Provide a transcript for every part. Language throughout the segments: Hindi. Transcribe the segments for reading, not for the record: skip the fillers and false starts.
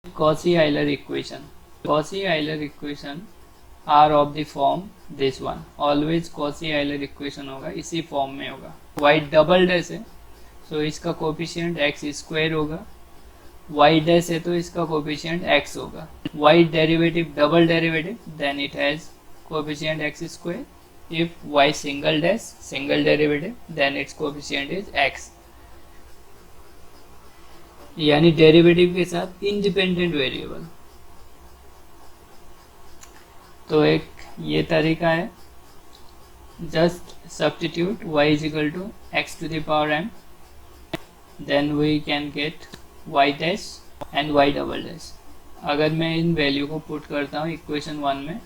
Cauchy-Euler equation. Cauchy-Euler equation are of the form this one. Always Cauchy-Euler equation होगा, इसी फॉर्म में होगा. y डबल डैश है तो इसका कोफिशिएंट x स्क्वायर होगा. y डैश है तो इसका कोफिशिएंट x होगा. y derivative double derivative then it has coefficient x square. if y single dash single derivative then its coefficient is x. यानी डेरिवेटिव के साथ इंडिपेंडेंट वेरिएबल. तो एक ये तरीका है, just substitute y is equal to x to the power m, then we can get y dash and y double dash. अगर मैं इन वैल्यू को पुट करता हूँ इक्वेशन 1 में,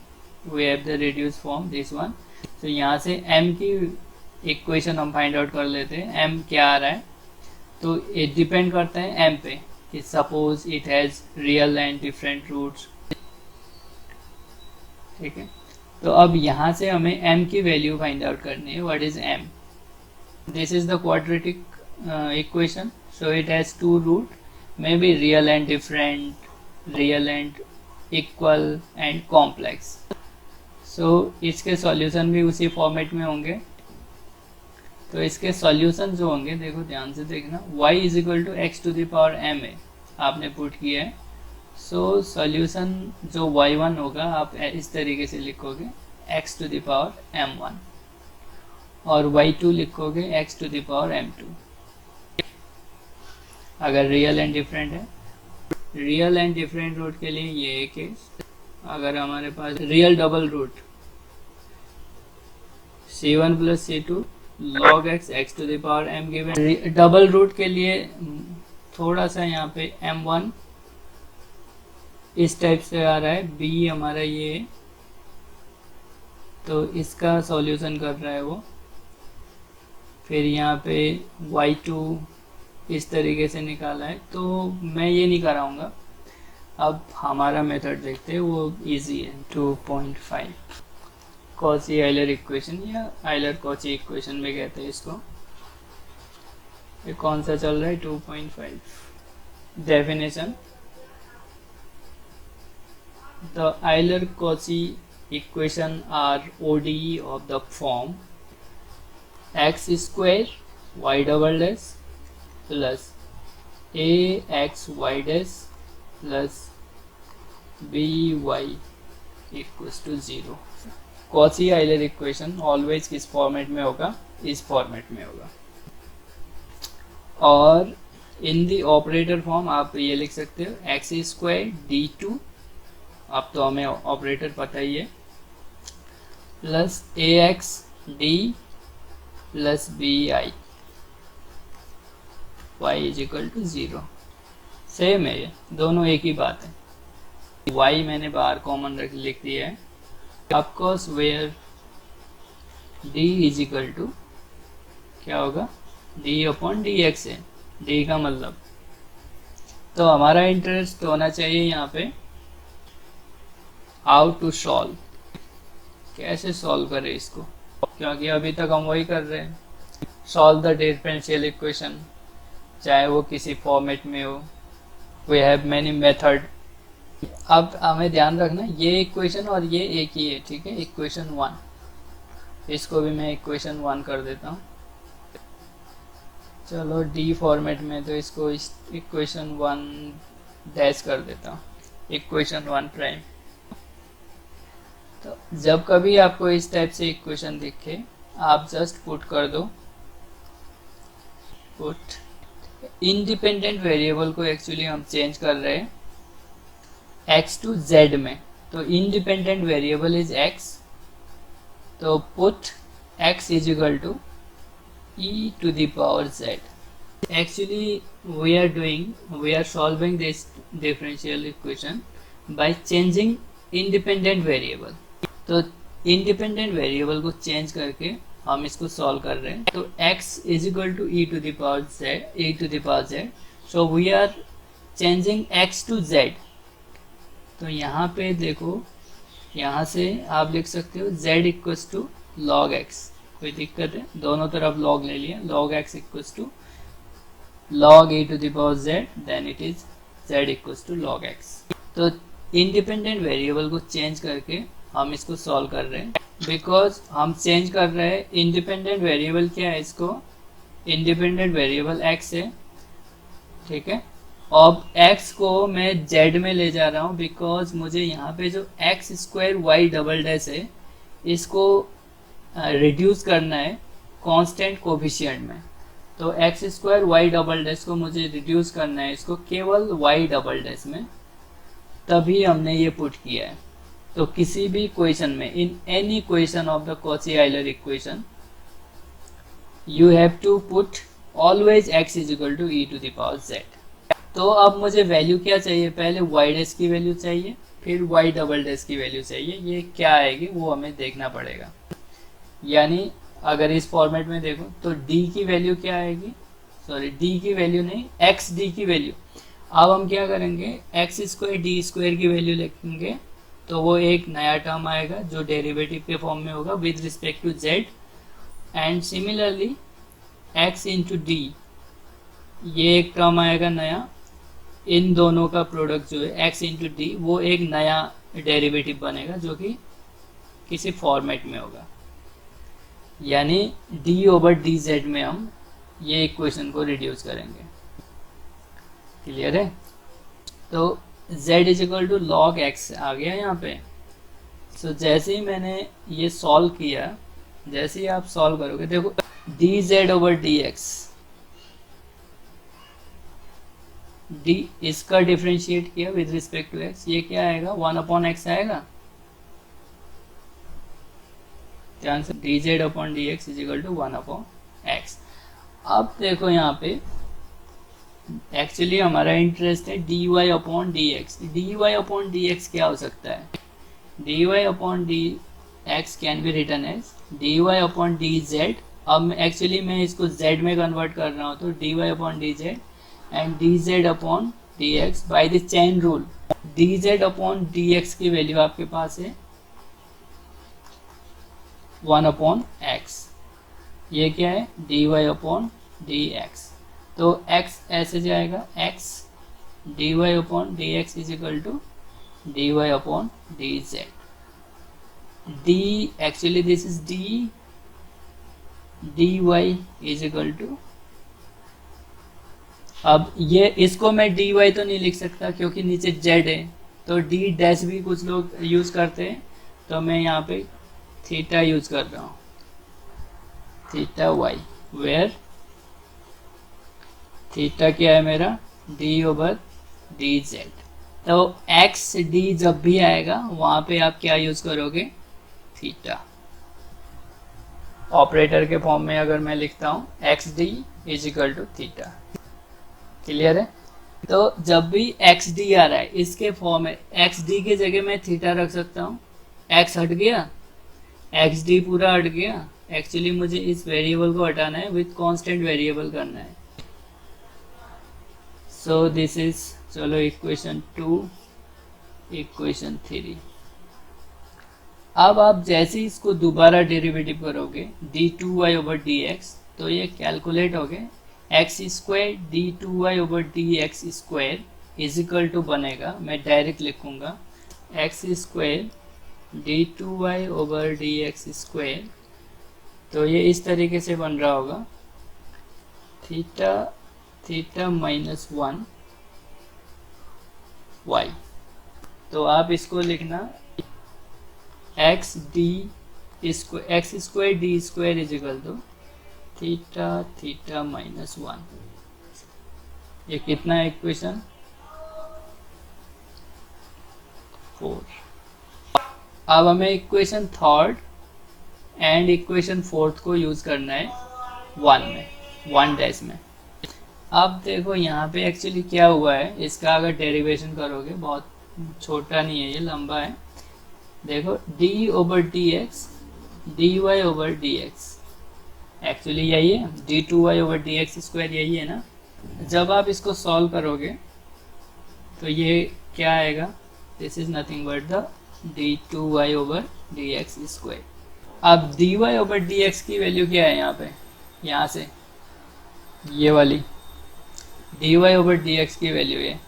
we have the reduce form this one. तो यहाँ से m की इक्वेशन हम फाइंड आउट कर लेते हैं. m क्या आ रहा है, तो ये डिपेंड करता है m पे कि suppose it has real and different roots. ठीक है, तो अब यहाँ से हमें m की वैल्यू फाइंड आउट करनी है. What is m? This is the quadratic equation, so it has two root, may be real and different, real and equal and complex. So इसके सॉल्यूशन भी उसी फॉर्मेट में होंगे. तो इसके सॉल्यूशन जो होंगे, देखो ध्यान से देखना, y is equal to x to the power m है, आपने पुट किया है. सो सॉल्यूशन जो y1 होगा आप इस तरीके से लिखोगे x to the power m1, और y2 लिखोगे x to the power m2. अगर रियल एंड डिफरेंट है, रियल एंड डिफरेंट रूट के लिए ये एक केस. अगर हमारे पास real double root c1 plus c2 log x x to the power m given. Double root के लिए थोड़ा सा यहाँ पे m1 इस टाइप से आ रहा है, b हमारा ये, तो इसका सॉल्यूशन कर रहा है वो. फिर यहाँ पे y2 इस तरीके से निकाला है, तो मैं ये नहीं कराऊंगा. अब हमारा मेथड देखते हैं, वो इजी है. 2.5 Cauchy-Euler इक्वेशन या Euler-Cauchy इक्वेशन भी कहते हैं इसको. ये कौन सा चल रहा है? 2.5. Definition: the Euler-Cauchy equation are ODE of the form x square y double dash plus ax y dash plus by equals to 0. Cauchy-Euler equation always किस फॉर्मेट में होगा? इस फॉर्मेट में होगा. और इन दी ऑपरेटर फॉर्म आप ये लिख सकते हो एक्स स्क्वायर d2, अब तो हमें ऑपरेटर पता ही है, plus ax d plus bi y is equal to 0. Same है, ये दोनों एक ही बात है. y मैंने बाहर कॉमन लिख दिया है. Of course where d is equal to क्या होगा? d अपॉन dx है, d का मतलब. तो हमारा इंटरेस्ट होना चाहिए यहाँ पे हाउ टू सॉल्व, कैसे सॉल्व करें इसको, क्योंकि अभी तक हम वही कर रहे हैं, सॉल्व द डिफरेंशियल इक्वेशन, चाहे वो किसी फॉर्मेट में हो. We have many method. अब हमें ध्यान रखना ये इक्वेशन और ये एक ही है, ठीक है. इक्वेशन 1, इसको भी मैं इक्वेशन 1 कर देता हूँ. चलो डी फॉर्मेट में, तो इसको इक्वेशन 1 डैश कर देता हूँ, इक्वेशन 1 प्राइम. तो जब कभी आपको इस टाइप से इक्वेशन दिखे, आप जस्ट पुट कर दो, पुट. इंडिपेंडेंट वेरिएबल को एक्चुअली हम चेंज कर रहे हैं x टू z में. तो इंडिपेंडेंट वेरिएबल इज x, तो put x is equal to e to the power z. Actually we are solving this differential equation by changing independent variable. तो independent variable को change करके हम इसको solve कर रहे हैं. तो x is equal to e to the power z. So we are changing x to z. तो यहाँ पे देखो, यहाँ से आप लिख सकते हो z equals to log x. कोई दिक्कत है? दोनों तरफ log ले लिया. log x equals to log e to the power z, then it is z equals to log x। तो इंडिपेंडेंट वेरिएबल को चेंज करके हम इसको सॉल्व कर रहे हैं, बिकॉज हम चेंज कर रहे हैं इंडिपेंडेंट वेरिएबल क्या है, इसको इंडिपेंडेंट वेरिएबल x है, ठीक है। अब x को मैं z में ले जा रहा हूँ बिकॉज मुझे यहाँ पे जो x square y double dash है इसको रिड्यूस करना है कांस्टेंट कोफिशिएंट में। तो x square y double dash को मुझे रिड्यूस करना है इसको केवल y डबल डैश में, तभी हमने ये पुट किया है। तो किसी भी क्वेश्चन में, in any question of the Cauchy Euler equation, you have to put always x is equal to e to the power z। तो अब मुझे वैल्यू क्या चाहिए, पहले y डैश की वैल्यू चाहिए, फिर y डबल डैश की वैल्यू चाहिए। ये क्या आएगी वो हमें देखना पड़ेगा। यानी अगर इस फॉर्मेट में देखो तो d की वैल्यू क्या आएगी, सॉरी d की वैल्यू नहीं, x d की वैल्यू। अब हम क्या करेंगे, एक्स स्क्वायर डी स्क्वायर की वैल्यू लिखेंगे, तो वो एक नया टर्म आएगा जो डेरिवेटिव के फॉर्म में होगा with respect to z। And similarly x into d, ये एक टर्म आएगा नया, इन दोनों का प्रोडक्ट जो है x इंटू डी, वो एक नया डेरिवेटिव बनेगा जो कि किसी फॉर्मेट में होगा। यानी d ओवर डी जेड में हम ये इक्वेशन को रिड्यूस करेंगे। क्लियर है? तो z is equal to log x आ गया यहाँ पे। सो जैसे ही मैंने ये सॉल्व किया, जैसे ही आप सॉल्व करोगे, देखो d z over d x, d इसका डिफ्रेंशिएट किया विद रिस्पेक्ट टू x, ये क्या आएगा, 1/x आएगा। ध्यान से, d z upon d x is equal to 1/x। अब देखो यहाँ पे एक्चुअली हमारा इंटरेस्ट है d y upon d x. D y upon d x क्या हो सकता है, d y upon d x can be written as d y upon d z. अब एक्चुअली मैं इसको z में कन्वर्ट कर रहा हूँ, तो d y upon d z and d z upon d x by the chain rule. D z upon d x की वैल्यू आपके पास है 1/x। ये क्या है, d y upon d x. तो x ऐसे जाएगा, x d y upon d x is equal to d y upon d z. D actually this is d, d y is equal to, अब ये इसको मैं डी वाई तो नहीं लिख सकता क्योंकि नीचे z है, तो डी डैश भी कुछ लोग यूज करते हैं, तो मैं यहाँ पे थीटा यूज कर रहा हूँ, थीटा वाई, वेयर थीटा क्या है मेरा, डी ओवर डी जेड। तो एक्स डी जब भी आएगा वहां पे आप क्या यूज करोगे, थीटा। ऑपरेटर के फॉर्म में अगर मैं लिखता हूँ x d is equal to theta. Clear है? तो जब भी एक्स डी आ रहा है इसके फॉर्म में एक्स डी की जगह मैं थीटा रख सकता हूँ। एक्स हट गया, एक्स डी पूरा हट गया। एक्चुअली मुझे इस वेरिएबल को हटाना है, विथ कांस्टेंट वेरिएबल करना है। सो दिस इज, चलो इक्वेशन 2, इक्वेशन 3। अब आप जैसे ही इसको दोबारा डेरिवेटिव करोगे d two y over d x, तो ये कैलकुलेट हो गए x square d two y over d x square is equal to बनेगा, मैं डायरेक्ट लिखूंगा x square d two y over d x square. तो ये इस तरीके से बन रहा होगा, थीटा थीटा माइनस 1 वाई। तो आप इसको लिखना x d square, x square d square is equal to theta theta minus 1। ये कितना है इक्वेशन 4। अब हमें equation third and equation fourth को यूज करना है 1 में, 1 डैश में। अब देखो यहाँ पे एक्चुअली क्या हुआ है, इसका अगर डेरिवेशन करोगे, बहुत छोटा नहीं है ये, लंबा है। देखो d over d x d y over d x, actually यही है, d two y over d x square यही है ना। जब आप इसको सॉल्व करोगे तो ये क्या आएगा, this is nothing but the d two y over d x square. अब d y over d x की वैल्यू क्या है यहाँ पे, यहाँ से ये वाली d y over d x की वैल्यू है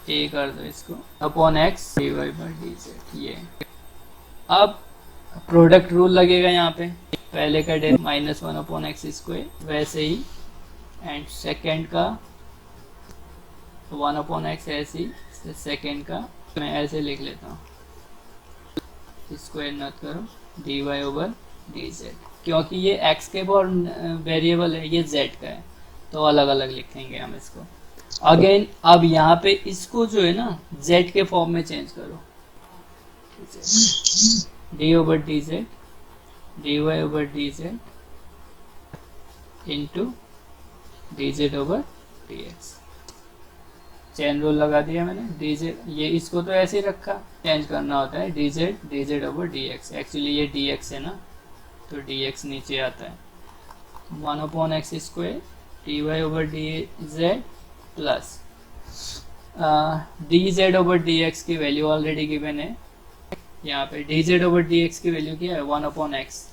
ए कर दो इसको upon x dy by d z. ये अब प्रोडक्ट रूल लगेगा यहाँ पे, पहले का डे -1 अपॉन एक्स स्क्वायर वैसे ही, एंड सेकेंड का 1 अपॉन एक्स ऐसे ही, सेकेंड का मैं ऐसे लिख लेता हूँ, स्क्वायर नॉट करो dy ओवर डी जेड, क्योंकि ये x के और वेरिएबल है, ये z का है, तो अलग अलग लिखेंगे हम इसको। अगेन अब यहाँ पे इसको जो है ना z के फॉर्म में चेंज करो, D over D Z dy over D Z into D z over d x. Chain rule लगा दिया मैंने, डी जेड, ये इसको तो ऐसे ही रखा, चेंज करना होता है d z over d x. Actually ये डी एक्स है ना, तो डी एक्स नीचे आता है, 1 upon x square d y over D z plus d z over d x की वैल्यू ऑलरेडी गिवन है यहाँ पे, d z over d x की वैल्यू क्या है 1 अपॉन एक्स,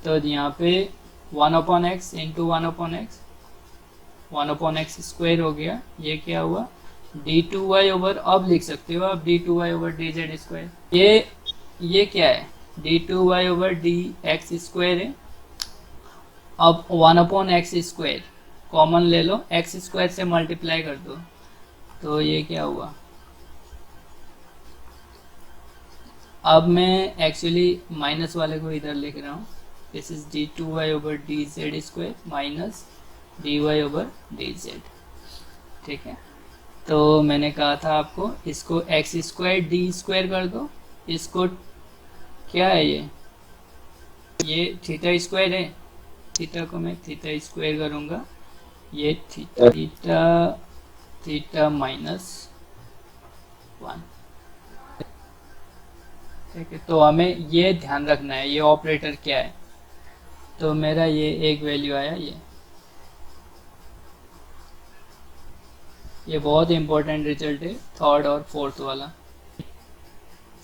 तो यहाँ पे 1 upon x into 1 upon x, 1 upon x square हो गया, ये क्या हुआ डी टू वाई ओवर, अब लिख सकते हो आप d two y over D z square. ये क्या है d two y over d x square है। अब 1 अपॉन एक्स स्क्वायर कॉमन ले लो, एक्स स्क्वायर से मल्टीप्लाई कर दो, तो ये क्या हुआ, अब मैं एक्चुअली माइनस वाले को इधर लिख रहा हूँ, this is d two y over D z square minus d y over D z. ठीक है, तो मैंने कहा था आपको इसको एक्स स्क्वायर डी स्क्वायर कर दो, इसको क्या है ये थीटा स्क्वायर है, थीटा को मैं थीटा स्क्वायर करूँगा, ये थीटा माइनस 1। ठीक है, तो हमें ये ध्यान रखना है ये ऑपरेटर क्या है, तो मेरा ये एक वैल्यू आया, ये बहुत इंपॉर्टेंट रिजल्ट है, थर्ड और फोर्थ वाला।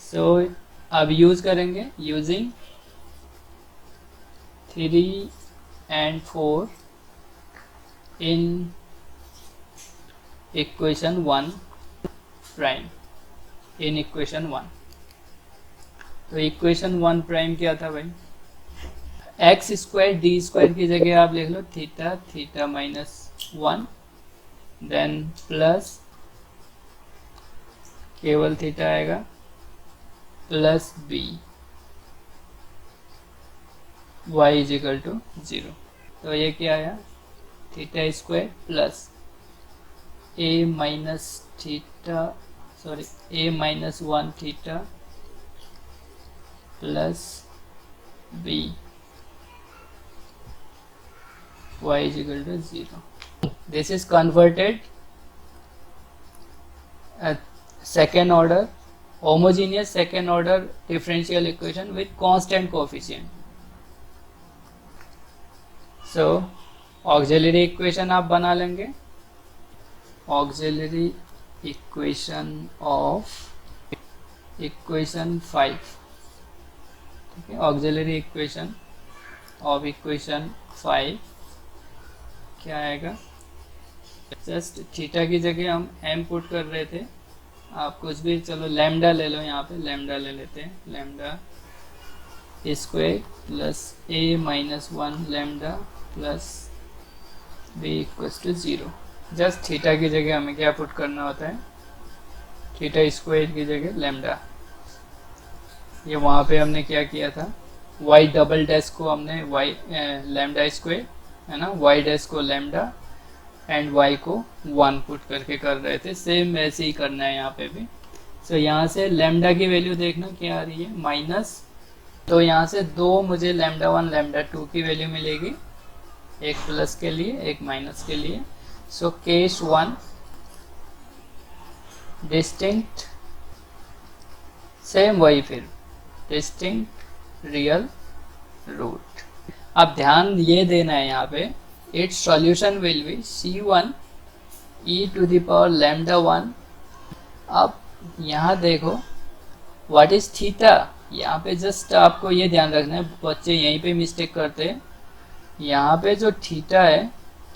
सो अब यूज करेंगे using 3 and 4 in equation 1 prime, in equation 1। तो इक्वेशन 1 प्राइम क्या था भाई, एक्स स्क्वायर डी स्क्वायर की जगह आप लिख लो थीटा माइनस 1, देन प्लस केवल थीटा आएगा plus b y is equal to 0। तो ये क्या आया theta square plus a minus 1 theta plus b y is equal to 0. This is converted second order homogeneous second order differential equation with constant coefficient. So auxiliary equation आप बना लेंगे, auxiliary equation of equation 5। ठीक है, auxiliary equation of equation 5 क्या आएगा, जस्ट थीटा की जगह हम m पुट कर रहे थे, आप कुछ भी चलो लैम्डा ले लो, यहाँ पे लैम्डा ले लेते हैं, lambda square plus a minus 1 lambda plus b equals to 0। Just theta की जगह हमें क्या पुट करना होता है, थीटा स्क्वायर की जगह लैम्डा। ये वहाँ पे हमने क्या किया था, y डबल डैश को हमने y लैम्डा स्क्वायर है ना, y डैश को लैम्डा एंड y को 1 पुट करके कर रहे थे, सेम वैसे ही करना है यहाँ पे भी। सो यहाँ से लैम्डा की वैल्यू देखना क्या आ रही है माइनस, तो यहाँ से 2 मुझे लैम्डा 1 लैम्डा 2 की वैल्यू मिलेगी, एक प्लस के लिए एक माइनस के लिए। सो केस 1 डिस्टिंक्ट, सेम वही फिर डिस्टिंक्ट रियल रूट। अब ध्यान ये देना है यहाँ पे, its solution will be c1 e to the power lambda 1। अब यहाँ देखो व्हाट इज थीटा, यहाँ पे जस्ट आपको ये ध्यान रखना है, बच्चे यहीं पे मिस्टेक करते हैं। यहाँ पे जो थीटा है,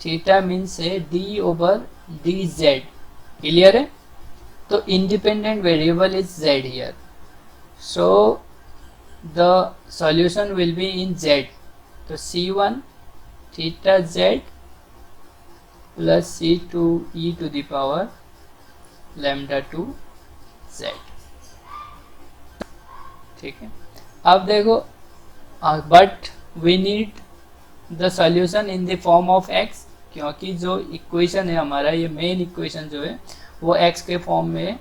थीटा मीन्स है d over D Z, clear है। तो independent variable is z here, so the solution will be in z. तो c1 theta z plus c2 e to the power lambda 2 z. ठीक है, अब देखो, but we need the solution in the form of x, क्योंकि जो इक्वेशन है हमारा, ये मेन इक्वेशन जो है वो x के फॉर्म में है.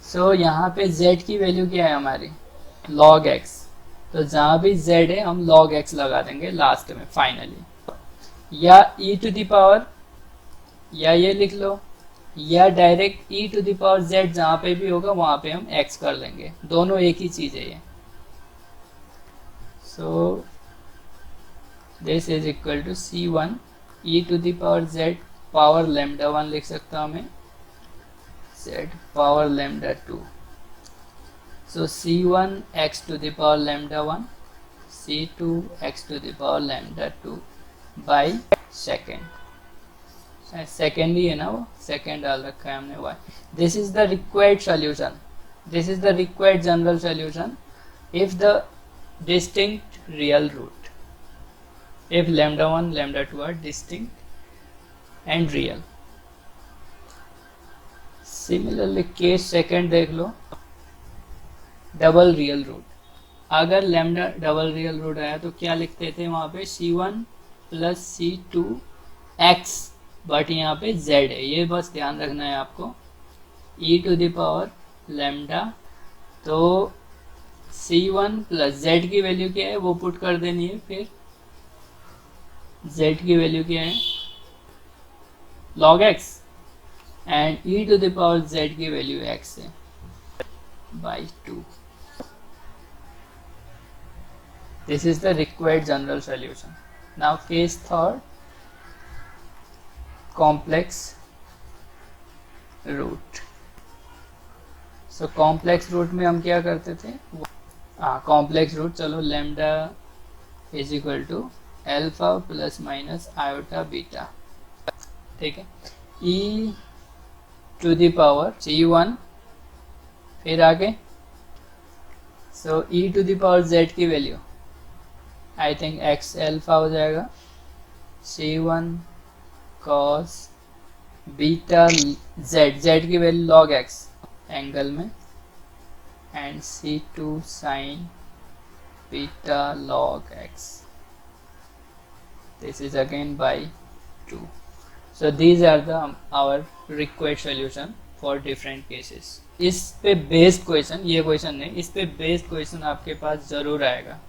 सो यहाँ पे z की वैल्यू क्या है हमारी, log x. तो जहाँ भी z है हम log x लगा देंगे लास्ट में फाइनली, या e टू द पावर, या ये लिख लो, या direct e to the power z, जहाँ पे भी होगा वहाँ पे हम x कर लेंगे, दोनों एक ही चीज़ है ये. So this is equal to c1 e to the power z power lambda 1 लिख सकता हूँ मैं, z power lambda 2. So c1 x to the power lambda 1, c2 x to the power lambda 2 by second. Second ही है ना, वो सेकेंड डाल रखा है हमने y. This is the required solution, this is the required general solution if the distinct real root, if lambda 1 lambda 2 are distinct and real. Similarly case second देख लो, डबल रियल रूट. अगर लैम्डा डबल रियल रूट आया तो क्या लिखते थे वहाँ पे, c1 plus c2 x, but यहाँ पे z है, ये बस ध्यान रखना है आपको, e to the power lambda. तो c1 प्लस z की वैल्यू क्या है वो पुट कर देनी है, फिर z की वैल्यू क्या है log x, and e to the power z की वैल्यू x है by 2. This is the required general solution. Now case third, complex root. So complex root में हम क्या करते थे, कॉम्प्लेक्स रूट, चलो lambda is equal to alpha plus minus iota beta. ठीक है, e to the power c1, फिर आगे, so e to the power z की value I think x alpha हो जाएगा, c1 cos बीटा z की वैल्यू log x एंगल में, and c2 sin beta log x. This is again by 2. So these are the our required solution for different cases. इस पे बेस्ड क्वेश्चन, ये क्वेश्चन नहीं, इस पे बेस्ड क्वेश्चन आपके पास जरूर आएगा.